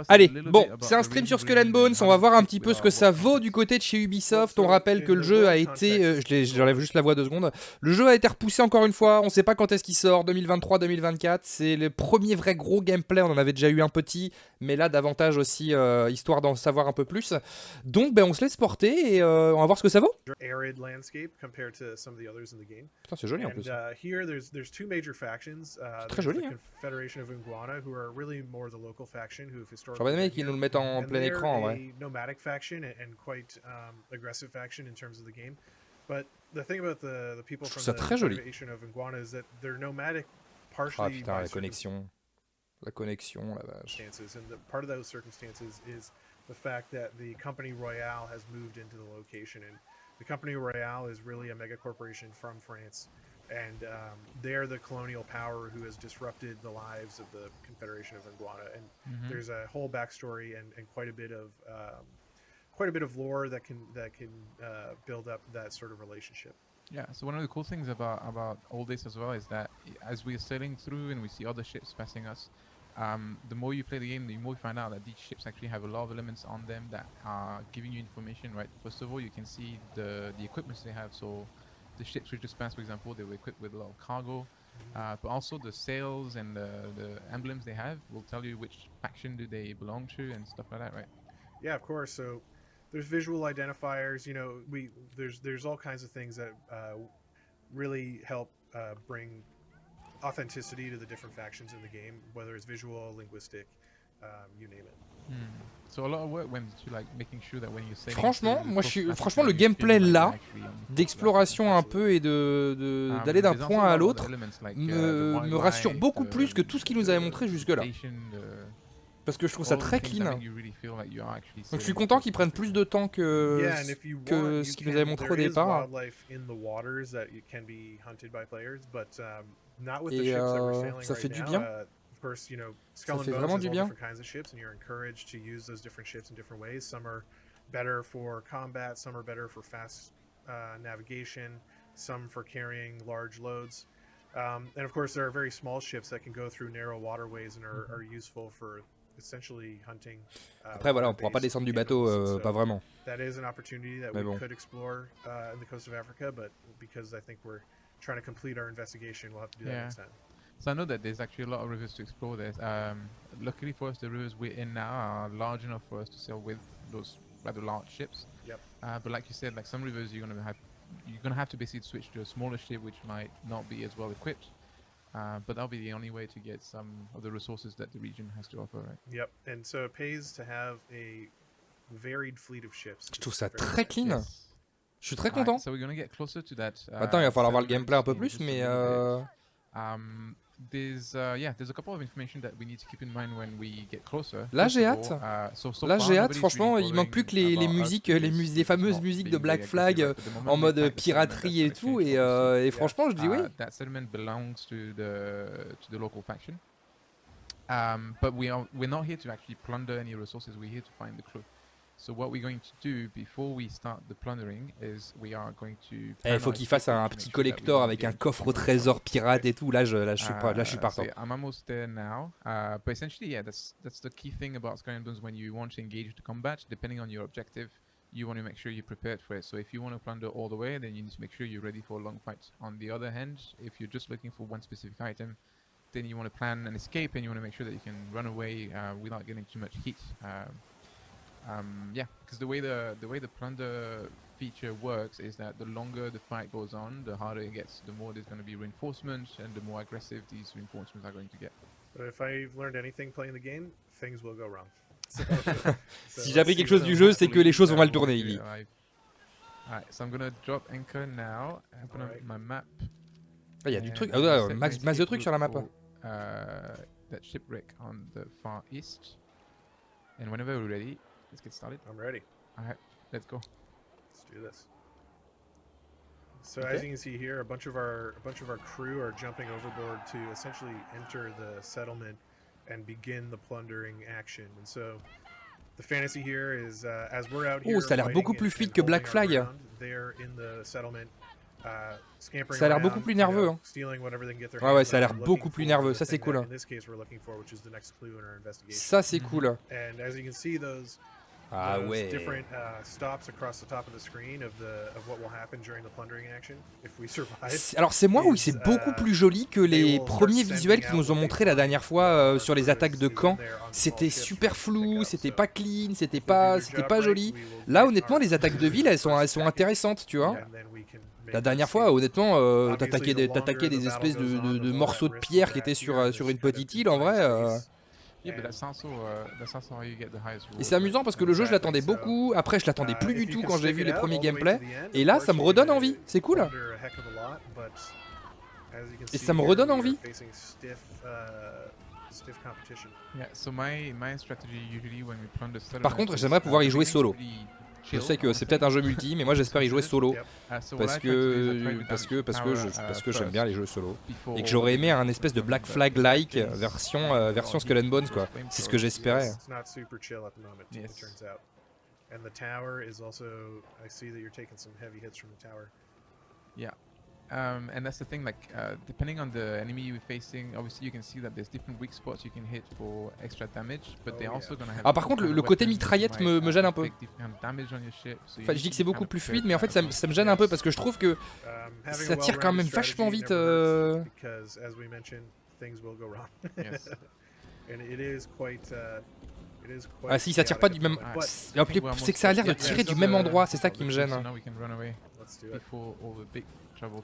Allez, bon, c'est un stream sur Skull and Bones, on va voir un petit peu ce que ça vaut du côté de chez Ubisoft. On rappelle que le jeu a été... j'enlève juste la voix 2 secondes. Le jeu a été repoussé encore une fois, on sait pas quand est-ce qu'il sort, 2023-2024. C'est le premier vrai gros gameplay, on en avait déjà eu un petit, mais là davantage aussi, histoire d'en savoir un peu plus. Donc ben, on se laisse porter et on va voir ce que ça vaut. Putain, c'est joli en plus. C'est très joli, hein. J'aurais bien aimé qu'ils nous le mettent en plein écran, ouais. Je trouve ça très joli. Ah putain, la connexion. La connexion, la vache. The fact that the company Royale has moved into the location, and the company Royale is really a mega corporation from France, and they're the colonial power who has disrupted the lives of the Confederation of Iguana. And there's a whole backstory and quite a bit of lore that can build up that sort of relationship. Yeah, so one of the cool things about all this as well is that as we're sailing through and we see other ships passing us, the more you play the game, the more you find out that these ships actually have a lot of elements on them that are giving you information, right? First of all, you can see the equipments they have. So the ships we just passed, for example, they were equipped with a lot of cargo, but also the sails and the emblems they have will tell you which faction do they belong to and stuff like that, right? Yeah, of course. So there's visual identifiers. You know, there's all kinds of things that really help bring authenticity to the different factions in the game, whether it's visual, linguistic, you name it. So a lot of work went to like making sure that when you say. Franchement, moi franchement le gameplay là, d'exploration un peu et d'aller d'un point à l'autre, me rassure beaucoup plus que tout ce qu'il nous avait montré jusque là. Parce que je trouve ça très clean. Donc je suis content qu'ils prennent plus de temps que ce qu'ils nous avaient montré au départ. Et ça fait du bien. Ça fait vraiment du bien. And of course there are very small ships that can go through narrow waterways and are useful for essentially hunting. Après voilà, on pourra pas descendre du bateau, pas vraiment. That is an opportunity that we could explore in the coast of Africa, but because I think we're trying to complete our investigation, we'll have to do that next time. So I know that there's actually a lot of rivers to explore there. Luckily for us, the rivers we're in now are large enough for us to sail with those rather large ships. Yep. But like you said, like some rivers you're gonna have to basically switch to a smaller ship, which might not be as well equipped. But that'll be the only way to get some of the resources that the region has to offer, right? Yep. And so it pays to have a varied fleet of ships. Je trouve ça très clean. Je suis très content. So we're gonna get closer to that. Attends, il va falloir voir le gameplay un peu plus, mais there's a couple of information that we need to keep in mind when we get closer. Là j'ai hâte. Là j'ai hâte. Franchement, il manque plus que les musiques, les fameuses musiques de Black Flag en mode piraterie et tout. Et franchement, je dis oui. That settlement belongs to the local faction. But we're not here to actually plunder any resources. We're here to find the crew. So what we're going to do before we start the plundering is we are going to. Il faut qu'il fasse un petit collector avec un coffre au trésor pirate et tout. Là je suis partant. I'm almost there now. But essentially, yeah, that's the key thing about Skull and Bones when you want to engage the combat. Depending on your objective, you want to make sure you're prepared for it. So if you want to plunder all the way, then you need to make sure you're ready for a long fight. On the other hand, if you're just looking for one specific item, then you want to plan an escape and you want to make sure that you can run away without getting too much heat. Yeah, because the way the plunder feature works is that the longer the fight goes on, the harder it gets. The more there's going to be reinforcements, and the more aggressive these reinforcements are going to get. So if I've learned anything playing the game, things will go wrong. Si j'ai appris quelque chose du jeu, c'est que les choses vont mal tourner, il dit. Alright, so I'm gonna drop anchor now. Open up my map. Ah, il y a du truc. Max de trucs sur la map. That shipwreck on the far east. And whenever we're ready. Let's get started. I'm ready. Alright, let's go. Let's do this. So as you can see here, a bunch of our crew are jumping overboard to essentially enter the settlement and begin the plundering action. And so the fantasy here is as we're out here. Oh, ça a l'air beaucoup plus fluide que Black Flag. They're in the settlement Ça a l'air beaucoup plus nerveux. Hein. Ouais, ouais, ça a l'air beaucoup plus nerveux. Ça, c'est cool. Hein. Ça, c'est cool. Ah ouais. Alors c'est moi où c'est beaucoup plus joli que les premiers visuels qu'ils nous ont montré la dernière fois sur les attaques de camp. C'était super flou, c'était pas clean, c'était pas joli. Là honnêtement les attaques de ville elles sont intéressantes, tu vois. La dernière fois honnêtement t'attaquais des espèces de morceaux de pierre qui étaient sur une petite île en vrai. Et c'est amusant parce que le jeu je l'attendais beaucoup, après je l'attendais plus du tout quand j'ai vu les premiers gameplays, et là ça me redonne envie, c'est cool. Et ça me redonne envie. Par contre j'aimerais pouvoir y jouer solo. Je sais que c'est peut-être un jeu multi, mais moi j'espère y jouer solo parce que j'aime bien les jeux solo et que j'aurais aimé un espèce de Black Flag like version Skull and Bones quoi. C'est ce que j'espérais. And that's the thing, like depending on the enemy you're facing, obviously you can see that there's different weak spots you can hit for extra damage, but they're also gonna have. Ah par contre le côté mitraillette me gêne un peu. Enfin je dis que c'est beaucoup plus fluide, mais en fait ça me gêne un peu parce que je trouve que ça tire quand même vachement vite. Ah si ça tire pas du même. C'est que ça a l'air de tirer du même endroit, c'est ça qui me gêne.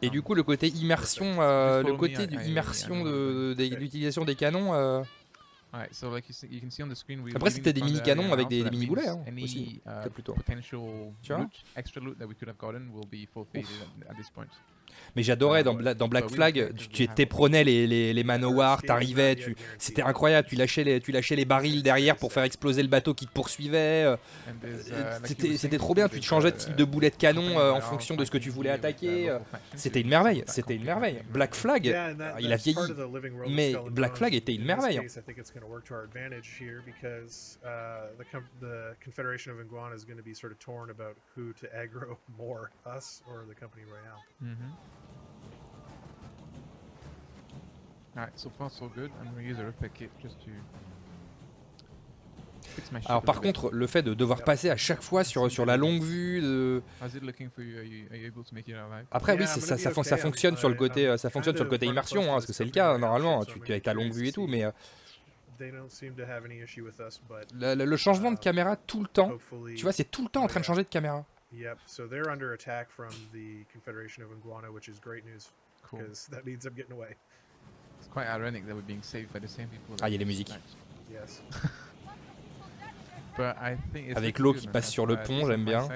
Et du coup le côté immersion, de l'utilisation des canons. Après c'était des mini canons avec des mini boulets hein, aussi, plutôt. Tu vois. Mais j'adorais dans Black Flag, tu prenais les manowars, t'arrivais, c'était incroyable, tu lâchais les barils derrière pour faire exploser le bateau qui te poursuivait. C'était trop bien, tu te changeais de type de boulet de canon en fonction de ce que tu voulais attaquer. C'était une merveille, c'était une merveille. Black Flag, il a vieilli, mais Black Flag était une merveille. Alors par contre, le fait de devoir passer à chaque fois sur la longue vue, après oui, ça fonctionne sur le côté immersion, hein, parce que c'est le cas normalement. Tu as ta longue vue et tout, mais le changement de caméra tout le temps, tu vois, c'est tout le temps en train de changer de caméra. Yep, so they're under attack from the Confederation of Iguana, which is great news, because that means I'm getting away. It's quite ironic that we're being saved by the same people. Ah, il y a les musiques. Yes. But I think avec l'eau qui passe sur le pont, j'aime bien.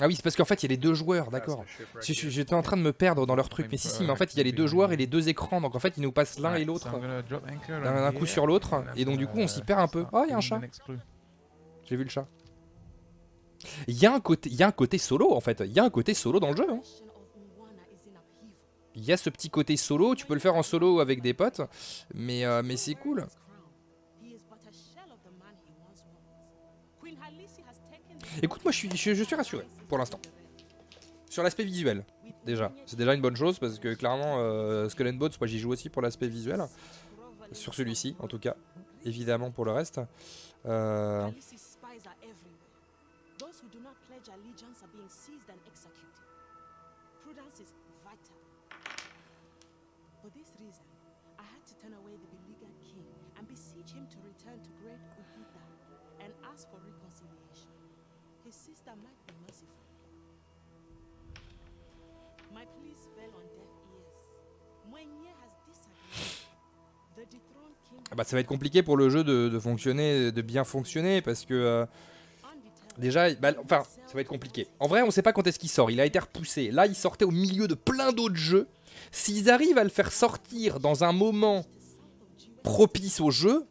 Ah oui, c'est parce qu'en fait il y a les deux joueurs, d'accord. J'étais en train de me perdre dans leur truc, mais si, mais en fait il y a les deux joueurs et les deux écrans, donc en fait ils nous passent l'un et l'autre d'un coup sur l'autre, et donc du coup on s'y perd un peu. Oh, il y a un chat. J'ai vu le chat. Il y a un côté solo en fait, il y a un côté solo dans le jeu. Hein. Il y a ce petit côté solo, tu peux le faire en solo avec des potes, mais c'est cool. Écoute, moi je suis rassuré pour l'instant. Sur l'aspect visuel, déjà. C'est déjà une bonne chose parce que clairement, Skull and Bones, moi j'y joue aussi pour l'aspect visuel. Sur celui-ci, en tout cas. Évidemment pour le reste. Ah bah ça va être compliqué pour le jeu de fonctionner, de bien fonctionner parce que déjà, enfin ça va être compliqué. En vrai on sait pas quand est-ce qu'il sort, il a été repoussé. Là il sortait au milieu de plein d'autres jeux. S'ils arrivent à le faire sortir dans un moment propice au jeu,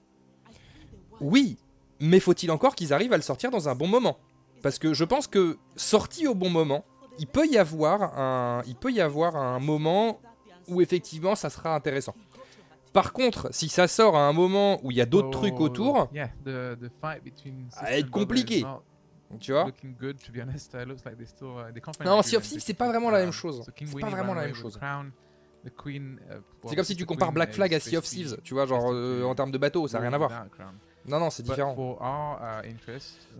oui, mais faut-il encore qu'ils arrivent à le sortir dans un bon moment? Parce que je pense que sorti au bon moment, il peut y avoir un moment où effectivement ça sera intéressant. Par contre, si ça sort à un moment où il y a d'autres trucs autour, ça va être compliqué. Tu vois? looking good, to be honest. Looks like they still they can't find Non, an Sea of agreement, Thieves, c'est pas vraiment la même chose. so King C'est Winnie pas vraiment ran la away même with the chose. crown. The Queen, C'est comme si tu compares Black Flag à Sea of Thieves, tu vois, genre en termes de bateau, ça n'a rien à voir. Non, non, c'est différent.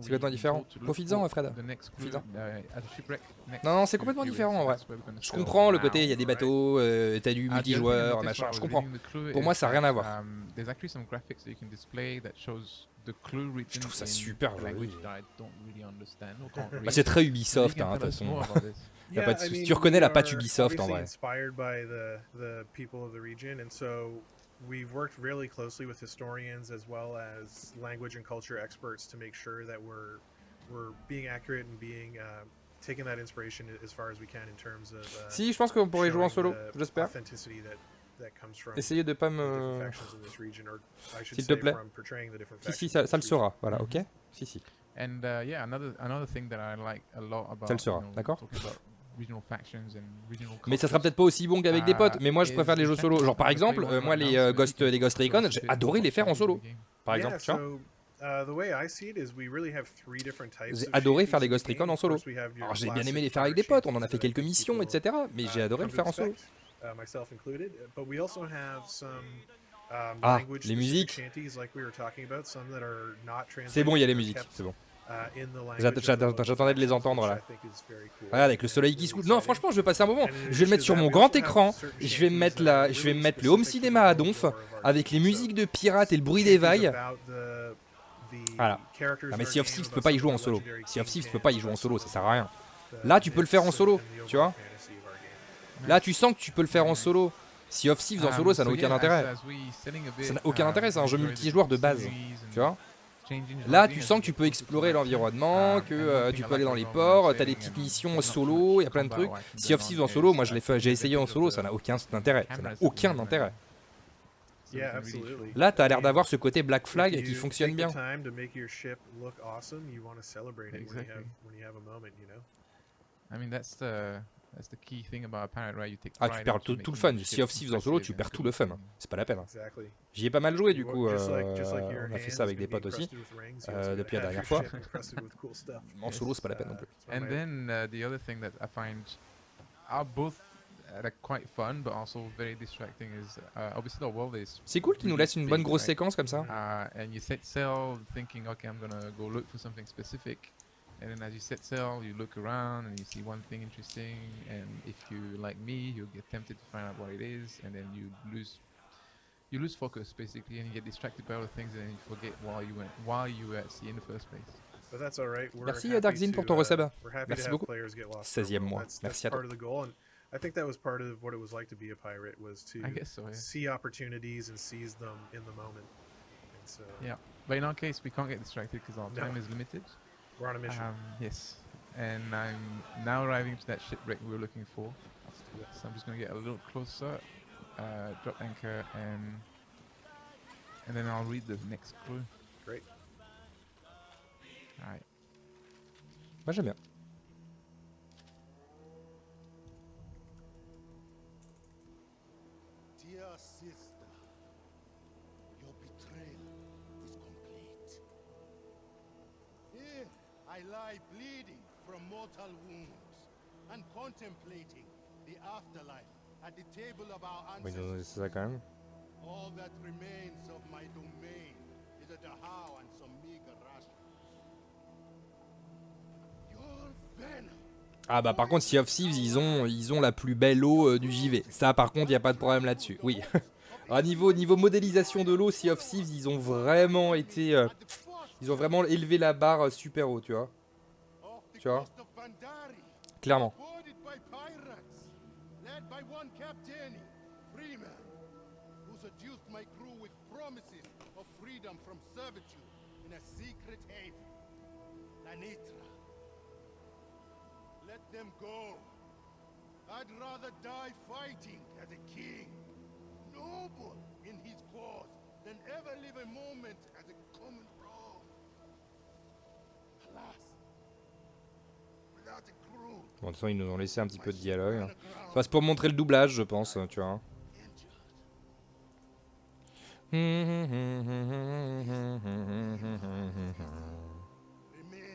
C'est complètement différent. Profites-en, Fred. Profites-en. Non, non, c'est complètement différent en vrai. Je comprends le côté, il y a des bateaux, t'as du multijoueur, machin, je comprends. Pour moi, ça n'a rien à voir. Je trouve ça super joli. Bah, c'est très Ubisoft, hein, de toute façon. Y a pas de souci. Tu reconnais la patte Ubisoft en vrai. Inspired by the people of the region, and so we've worked really closely with historians as well as language and culture experts to make sure that we're being accurate and being taking that inspiration as far as we can in terms of. Si, je pense qu'on pourrait jouer en solo, j'espère. Essayez de pas me. S'il te plaît. Si, ça le sera, voilà, ok? Si, si. And yeah, another thing that I like a lot about, Ça le sera, d'accord? Regional factions and regional mais ça sera peut-être pas aussi bon qu'avec des potes, mais moi je préfère les jeux solo. Genre par exemple, moi les Ghost Recon, j'ai adoré les faire en solo. Par exemple, tu vois. J'ai adoré faire les Ghost Recon en solo. Alors j'ai bien aimé les faire avec des potes, on en a fait quelques missions, etc. Mais j'ai adoré le faire en solo. Ah, les musiques. C'est bon, il y a les musiques, c'est bon. J'attendais de les entendre là. Regarde, avec le soleil qui se couche. Non, franchement, je vais passer un moment. Je vais le mettre sur mon grand écran. Je vais me mettre le home cinéma à donf avec les musiques de pirates et le bruit des vagues. Voilà. Non, mais Sea of Thieves, tu peux pas y jouer en solo. Sea of Thieves, tu peux pas y jouer en solo, ça sert à rien. Là, tu peux le faire en solo, tu vois. Là, tu sens que tu peux le faire en solo. Sea of Thieves en solo, ça n'a aucun intérêt. Ça n'a aucun intérêt, c'est un jeu multijoueur de base, tu vois. Là, tu sens que tu peux explorer l'environnement, que tu peux aller dans les ports, t'as des petites missions solo, il y a plein de trucs. Sea of Thieves en solo, moi j'ai essayé en solo, ça n'a aucun intérêt. Ça n'a aucun intérêt. Là, t'as l'air d'avoir ce côté Black Flag qui fonctionne bien. Ah, tu perds tout le fun. Sea of Thieves en solo, tu perds tout le fun. C'est pas la peine. J'y ai pas mal joué du coup. On a fait ça avec des potes aussi depuis la dernière fois. En solo, c'est pas la peine non plus. And then the other thing that I find are both quite fun but also very distracting is obviously the world is. C'est cool qu'ils nous laissent une bonne grosse séquence comme ça. And you set sail thinking, okay, I'm gonna go look for something specific. And then as you set sail, you look around and you see one thing interesting, and if you like me, you'll get tempted to find out what it is, and then you lose focus basically, and you get distracted by other things, and then you forget why you were at sea in the first place. But that's all right. Merci Darkzine pour ton resub. Merci beaucoup. 16e mois. Merci à toi. I think that was part of what it was like to be a pirate, was to see opportunities and seize them in the moment. And so, yeah, but in our case, we can't get distracted because our time is limited. We're on a mission. Yes, and I'm now arriving to that shipwreck we were looking for. So I'm just going to get a little closer, drop anchor, and then I'll read the next clue. Great. All right. Moi j'aime bien. Dear sister, your betrayal is complete. Here I lie bleeding from mortal wounds and contemplating the afterlife at the table of our ancestors. All that remains of my domain is a dhow and some meager rations. Your venom. Ah bah par contre Sea of Thieves ils ont la plus belle eau du JV. Ça par contre il n'y a pas de problème là-dessus. Oui. À niveau modélisation de l'eau, Sea of Thieves ils ont vraiment été ils ont vraiment élevé la barre super haut, tu vois. Tu vois. Clairement. Let them go. I'd rather die fighting as a king, noble in his cause, than ever live a moment as a common thrall. Alas, without a crew. Bon, de toute façon, ils nous ont laissé un petit peu de dialogue. Enfin, c'est pour montrer le doublage, je pense, tu vois. Remain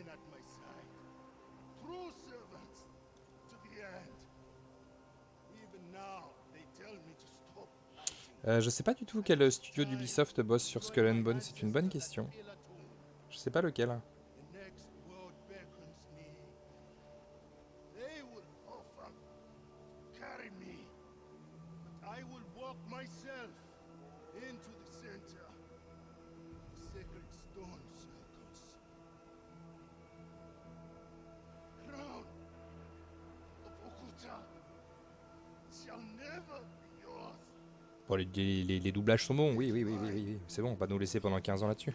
at my side. Je sais pas du tout quel studio d'Ubisoft bosse sur Skull and Bones, c'est une bonne question. Je sais pas lequel. The next world beckons me. They will offer carry me, but I will walk myself into the center. The sacred stone circles. Crown of Okuta shall never be yours. Bon, les doublages sont bons, oui, c'est bon, on va pas nous laisser pendant 15 ans là-dessus.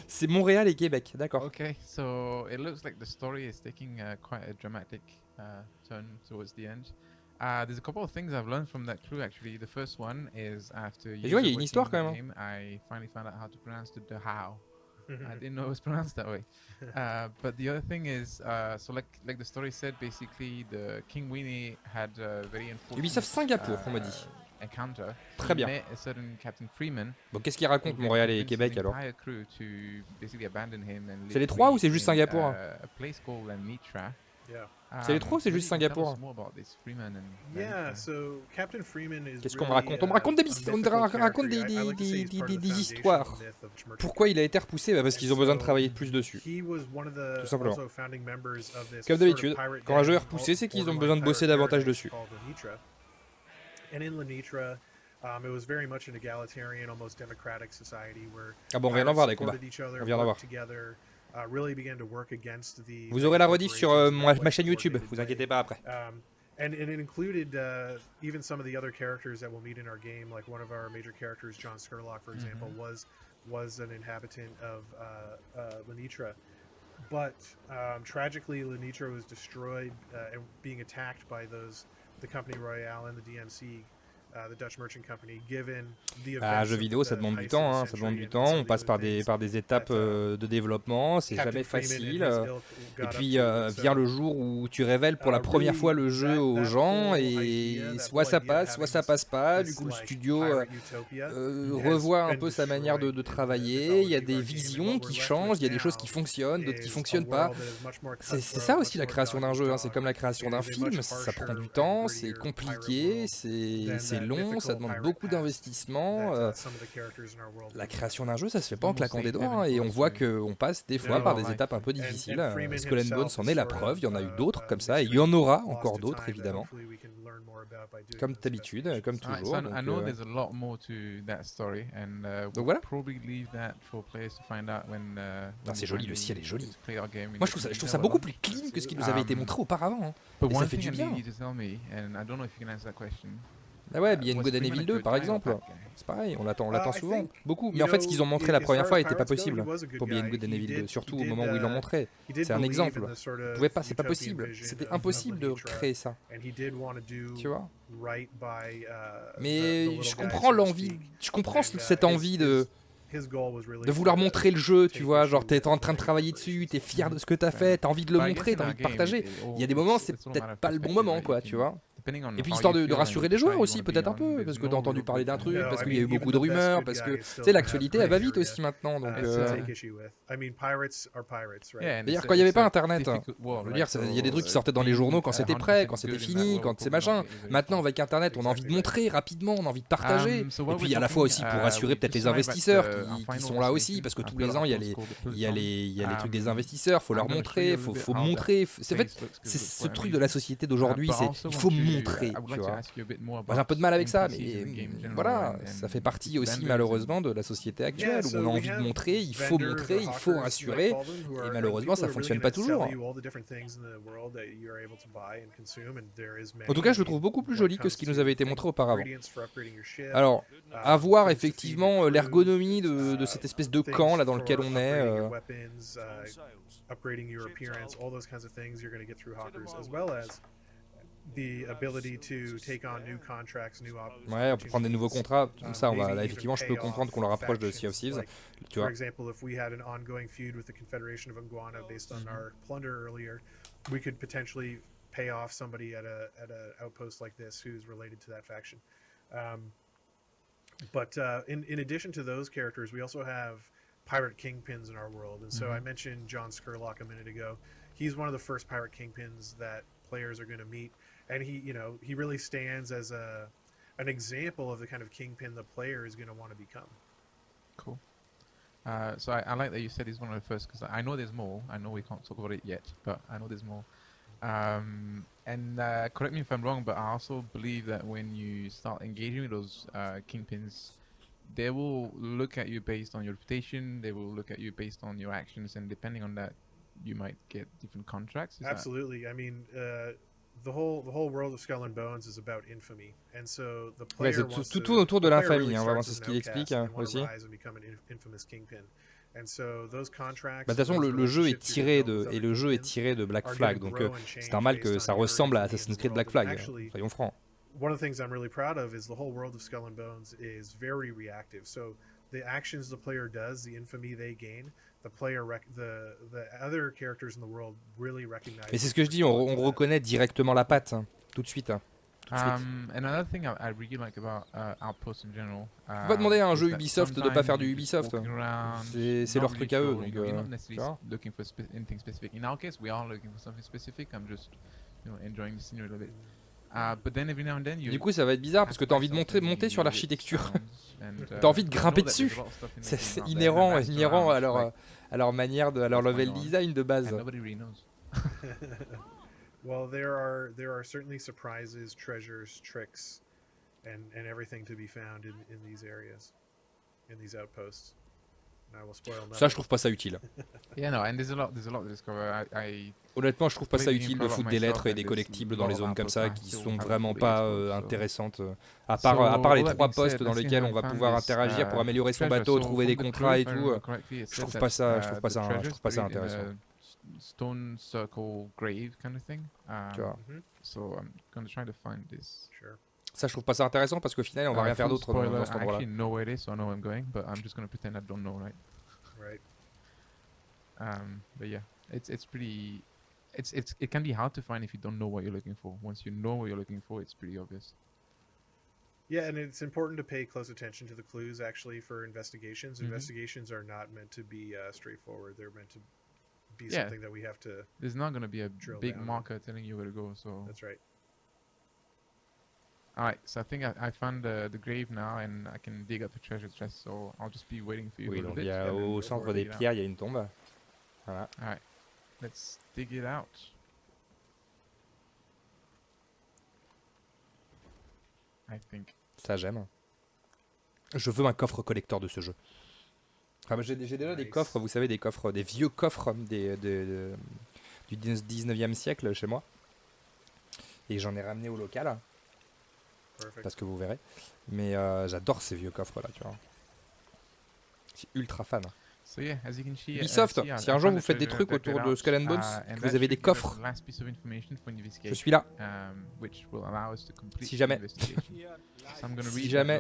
C'est Montréal et Québec, d'accord. Okay, so it looks like the story is taking quite a dramatic turn towards the end. There's a couple of things I've learned from that clue actually. The first one is after tu vois, il y a une working histoire in quand the même, game, I finally found out how to pronounce the how. I didn't know it was pronounced that way. But the other thing is, so like the story said, basically the King Winnie had a very unfortunate Ubisoft Singapour, on m'a dit. encounter. Très He bien. met a certain Captain Freeman. Bon, qu'est-ce qu'il raconte Montréal et Québec alors? C'est les trois ou c'est juste Singapour? Yeah. C'est les trois ou c'est juste Singapour? Yeah, so Captain Freeman is Qu'est-ce qu'on me really, raconte? On me raconte des, a on mythical raconte character. I like to say he's part of the des foundational histoires. myth of merchant Pourquoi il a été repoussé? Bah parce qu'ils ont besoin de So, travailler plus dessus. he was one of the Tout simplement. also founding members of this Comme sort of d'habitude, pirate quand un jeu est gang, repoussé, c'est qu'ils ont borderline besoin de bosser pirate davantage paradise dessus. called Lenitra. And in Lenitra, it was very much an egalitarian, almost democratic society where Ah bon, on vient d'en voir des pirates combats. supported each other, On vient d'en voir. worked together, really began to work against the Vous aurez la rediff sur ma chaîne corporations YouTube, in a vous way. inquiétez pas après. And it included even some of the other characters that we'll meet in our game, like one of our major characters, John Skurlock, for example, was an inhabitant of Lenitra. But tragically, Lenitra was destroyed and being attacked by the Company Royale and the DMC, the Dutch Merchant Company, given the Ah, un events jeu of vidéo, ça the demande du heist temps, of hein, the ça demande du century temps, and on passe par some of the des étapes that, de développement, c'est Captain jamais Freeman and facile. his ilk Et got puis up to. vient le jour où tu révèles pour la première fois le jeu aux gens et soit ça passe pas. Du coup, le studio revoit un peu sa manière de travailler. Il y a des visions qui changent, il y a des choses qui fonctionnent, d'autres qui fonctionnent pas. C'est ça aussi la création d'un jeu, hein. C'est comme la création d'un film, ça prend du temps, c'est compliqué, c'est long, ça demande beaucoup d'investissement. La création d'un jeu, ça se fait pas en claquant des doigts, hein, et on voit qu'on passe des fois par des étapes un peu difficiles. Skull and Bones en est la preuve, il y en a eu d'autres comme ça, et il y en aura encore d'autres évidemment. Comme d'habitude, comme toujours. I know there's a lot more to that story, and donc voilà. probably leave that for players to find out when. C'est joli, le ciel est joli. Play our game. Moi je trouve ça beaucoup plus clean que ce qui nous avait été montré auparavant. Hein. But Et ça one fait thing du I bien. need you to tell me, and I don't know if you can answer that question. Ah ouais, Beyond was Good and Freeman Evil a 2 good par guy or exemple. bad guy? C'est pareil, on l'attend I souvent, think, beaucoup. you Mais en fait, ce know, qu'ils ont montré la as première far fois as était pas pirates go, possible he was a good pour Beyond guy. Good and He Evil 2, did- surtout he au did, moment où ils l'ont montré. he did C'est un believe exemple. in the sort of C'est pas possible, utopian c'était vision impossible de of Lenitra, créer ça. and he did want to do Tu vois. right by, the Mais little je guy, comprends so to l'envie, speak. je comprends And, cette envie his goal was really de vouloir to montrer le jeu, tu take vois, issue genre t'es with en train de the travailler dessus, t'es fier de ce que t'as Fair fait, enough. t'as envie de le But I guess montrer, in t'as our envie de game, partager. Il y a des moments, c'est peut-être pas le bon moment, quoi, tu vois. Et puis histoire de rassurer les joueurs aussi, peut-être un peu, parce que t'as entendu parler d'un truc, No, parce I qu'il y a eu mean, beaucoup even de the best rumeurs, good parce guy que, is tu still sais, gonna l'actualité, have elle va gray vite area, aussi maintenant, donc... to take issue with. I mean, pirates are pirates, right? Yeah, and D'ailleurs, it's quand il a- n'y avait it's pas a internet, difficult war, je veux right? dire, il y a des So, trucs qui sortaient dans les being journaux quand c'était prêt, 100% quand c'était good in that fini, world quand c'est probably machin. not be very Maintenant, fun. avec internet, on a envie de Exactly montrer rapidement, on a envie de partager. So Et while puis we're à la fois aussi talking, pour rassurer we've peut-être les just arrived at investisseurs our qui final sont là aussi, destination. parce que tous I've les got ans, our il y a post les, called the il y a Peloton. les trucs des Um, investisseurs, faut leur I'm gonna show montrer, you a little bit faut how that montrer. C'est en fait, phase looks, 'cause c'est it's ce quite truc de la société d'aujourd'hui, but I c'est also il want faut to- montrer, I would tu like to vois. ask you a bit more Moi, j'ai un peu de about mal avec ça, NPCs mais in the game in general voilà, and ça fait partie aussi vendors malheureusement de la société actuelle où so on a we envie de have montrer, il faut vendors montrer, or il faut hawkers, rassurer, you might call them, who et are malheureusement ça people who are fonctionne really pas gonna toujours. sell you all the different things in the world that you are able to buy and consume, and there is many. En tout cas, je le trouve beaucoup plus joli que ce qui nous avait été montré auparavant. Alors, à voir effectivement l'ergonomie de cette espèce de camp là dans lequel on est. Upgrading your appearance, all those kinds of things you're going to get through hawkers, as well as the ability to take on new contracts, new Ouais, on peut prendre des nouveaux contrats, comme ça, on va, là, effectivement, je peux comprendre qu'on le rapproche de Sea of Thieves, tu vois. For example, if we had an ongoing feud with the Confederation of Iguana based on our plunder earlier, we could potentially pay off somebody at a outpost like this who's related to that faction. But in addition to those characters, we also have pirate kingpins in our world. And so I mentioned John Skurlock a minute ago. He's one of the first pirate kingpins that players are going to meet. And he really stands as an example of the kind of kingpin the player is going to want to become. Cool. So I like that you said he's one of the first, because I know there's more. I know we can't talk about it yet, but I know there's more. And correct me if I'm wrong, but I also believe that when you start engaging with those kingpins, they will look at you based on your reputation. They will look at you based on your actions, and depending on that, you might get different contracts. Absolutely. I mean, the whole world of Skull and Bones is about infamy, and so the Ouais, player c'est wants tout to, tourne autour de the player l'infamie, really hein, vraiment, starts c'est as ce an qu'il explique outcast and they want aussi. to rise and become an infamous kingpin. And so those contracts, Bah, de toute façon, those le jeu est relationships you tiré develop with et other le jeu est kingpins tiré de Black are Flag, gonna donc grow and c'est change normal based que on ça your ressemble à infamy in Assassin's the Creed Black world. And Flag, actually, soyons francs. one of the things I'm really proud of is the whole world of Skull and Bones is very reactive. So the actions the player does, the infamy they gain, the player, the other characters in the world really recognize. Mais c'est ce que je dis, on reconnaît directement la patte, hein, tout de suite. Tout de suite. Another thing I really like about Outposts in general. Faut pas demander à un jeu Ubisoft de pas faire du Ubisoft. C'est leur truc à eux, donc. You're not necessarily looking for anything specific. In our case, we are looking for something specific. I'm just, enjoying the scenery a little bit. But then every now and then, Du coup, ça va être bizarre parce que t'as envie de monter sur l'architecture. T'as envie de grimper dessus. C'est inhérent à leur manière à leur level design de base. Nobody really knows. Well, there are certainly surprises, treasures, tricks, and everything to be found in these areas, in these outposts. And I will spoil nothing. Ça, je trouve pas ça utile. Yeah, no, and there's a lot to discover. Honnêtement, je trouve pas ça utile de foutre des lettres et des collectibles dans les zones comme ça qui sont vraiment pas intéressantes. À part les 3 postes dans lesquels on va pouvoir interagir pour améliorer son bateau, trouver des contrats et tout. Je trouve pas ça intéressant. Stone circle grave kind of thing. Tu vois. So I'm gonna try to find this. Sure. Ça, je trouve pas ça intéressant parce qu'au final, on va rien faire d'autre dans cet I endroit-là. actually know where it is, so I know where I'm going, but I'm just gonna pretend I don't know, right? Right. But yeah, it's pretty. It can be hard to find if you don't know what you're looking for. Once you know what you're looking for, it's pretty obvious. Yeah, and it's important to pay close attention to the clues actually for investigations. Investigations are not meant to be straightforward. They're meant to be something that we have to. There's not gonna be a big marker telling you where to go. So that's right. Alright, so I think I found the grave now, and I can dig up the treasure chest. So I'll just be waiting for you. Oui, donc au centre des pierres, il y a une tombe. Voilà. Alright, let's dig it out. I think. Ça, j'aime. Je veux un coffre collector de ce jeu. Ah, bah, j'ai déjà des coffres, vous savez, des vieux coffres du 19e siècle chez moi. Et j'en ai ramené au local. Parce que vous verrez. Mais j'adore ces vieux coffres là, tu vois. Je suis ultra fan. So yeah, as you can see, Ubisoft, si un jour vous faites des trucs autour de Skull and Bones, que vous avez des coffres, je suis là. Si jamais. Si jamais.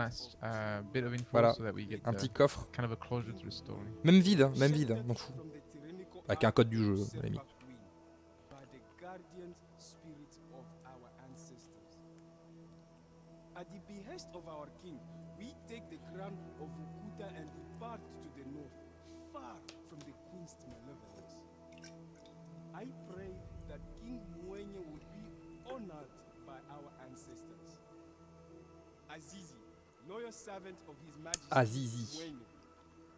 Voilà, un petit coffre. Même vide, m'en fous. Avec un code du jeu, à la limite. At the behest of our king, we take the crown of Vukuta and depart to the north, far from the queen's malevolence. I pray that King Mwenye would be honored by our ancestors. Azizi, loyal servant of His Majesty Azizi. Mwenye,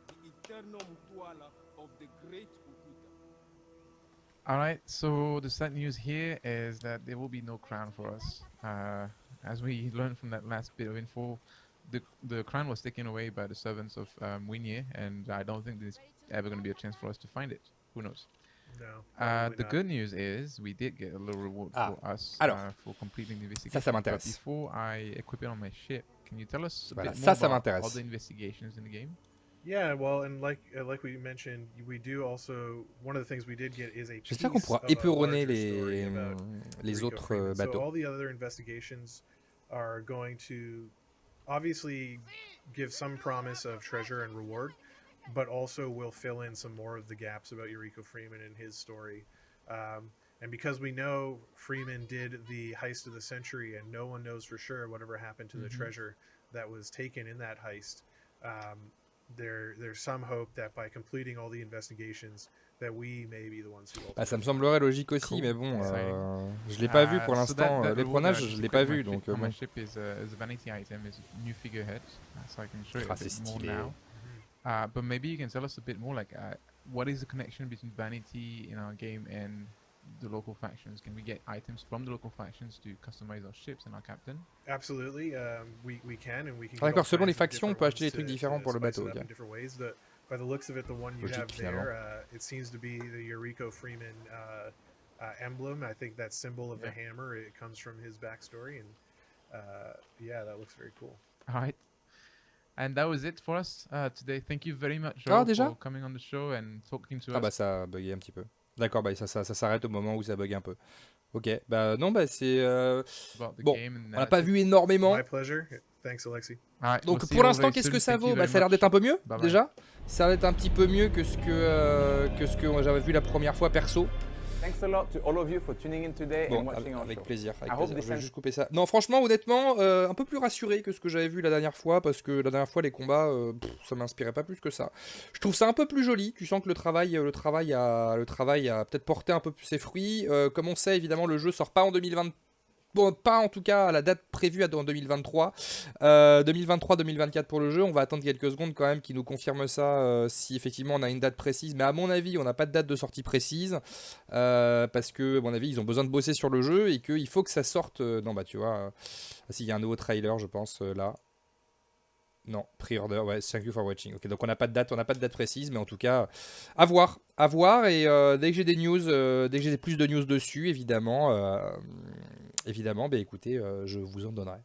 the eternal Mutwala of the great Vukuta. Alright, so the sad news here is that there will be no crown for us. As we learned from that last bit of info, the crown was taken away by the servants of Mwenye, and I don't think there's ever going to be a chance for us to find it. Who knows? No. The good news is we did get a little reward for us for completing the investigation. Ça m'intéresse. But before I equip it on my ship, can you tell us a bit more about other investigations in the game? Yeah, well, and like we mentioned, we do also, one of the things we did get is a piece J'espère qu'on pourra of éperonner a larger story about les Rico autres Freeman. So bateaux. all the other investigations are going to obviously give some promise of treasure and reward, but also will fill in some more of the gaps about Rico Freeman and his story. And because we know Freeman did the heist of the century, and no one knows for sure whatever happened to the treasure that was taken in that heist, there's some hope that by completing all the investigations, that we may be the ones who. Bah, ça me semblerait logique aussi, Cool. mais bon, Exciting. je l'ai pas vu pour So l'instant. that L'épreuve, reward, je l'ai pas vu, donc on bon. my ship is a vanity item, is a new figurehead, so I can show it Ah, a c'est bit more stylé. now. But maybe you can tell us a bit more, like what is the connection between vanity in our game and the local factions? Can we get items from the local factions to customize our ships and our captain? Absolutely, we can, and we can. Ah, d'accord, get all selon les kinds of factions, on different peut acheter des ones trucs to différents pour le spice it bateau. up Ok. in different ways. By the looks of it, the one you Logique, have finalement. there, it seems to be the Yuriko Freeman emblem. I think that symbol of the hammer, it comes from his backstory, and yeah, that looks very cool. All right. And that was it for us today. Thank you very much, Ah, Joel, déjà? for coming on the show and talking to Ah us. bah ça a bugué un petit peu. D'accord, bah ça s'arrête au moment où ça bug un peu. Ok, bah non, bah c'est... about the Bon, game and on n'a pas narrative. vu énormément. My pleasure. Thanks, Alexi. All right, Donc we'll see pour you all l'instant, very qu'est-ce soon. que ça Thank you vaut? Bah very ça a l'air much. d'être un peu mieux, Bye bye. déjà. Ça a l'air d'être un petit peu mieux que ce que j'avais vu la première fois perso. Thanks a lot to all of you for tuning in today and Bon, watching our avec show. plaisir, avec I hope plaisir. this Je vais ends- juste couper ça. Non, franchement, honnêtement, un peu plus rassuré que ce que j'avais vu la dernière fois, parce que la dernière fois, les combats, ça m'inspirait pas plus que ça. Je trouve ça un peu plus joli. Tu sens que le travail a peut-être porté un peu plus ses fruits. Comme on sait, évidemment, le jeu sort pas en 2020. Bon, pas en tout cas à la date prévue en 2023. 2023-2024 pour le jeu. On va attendre quelques secondes quand même qui nous confirme ça si effectivement on a une date précise. Mais à mon avis, on n'a pas de date de sortie précise. Parce que, à mon avis, ils ont besoin de bosser sur le jeu et qu'il faut que ça sorte. Non, bah tu vois. S'il y a un nouveau trailer, je pense, là. Non, pre-order, ouais, thank you for watching. Ok, donc on n'a pas de date précise, mais en tout cas, à voir. Et dès que j'ai des news, dès que j'ai plus de news dessus, évidemment, bah écoutez, je vous en donnerai.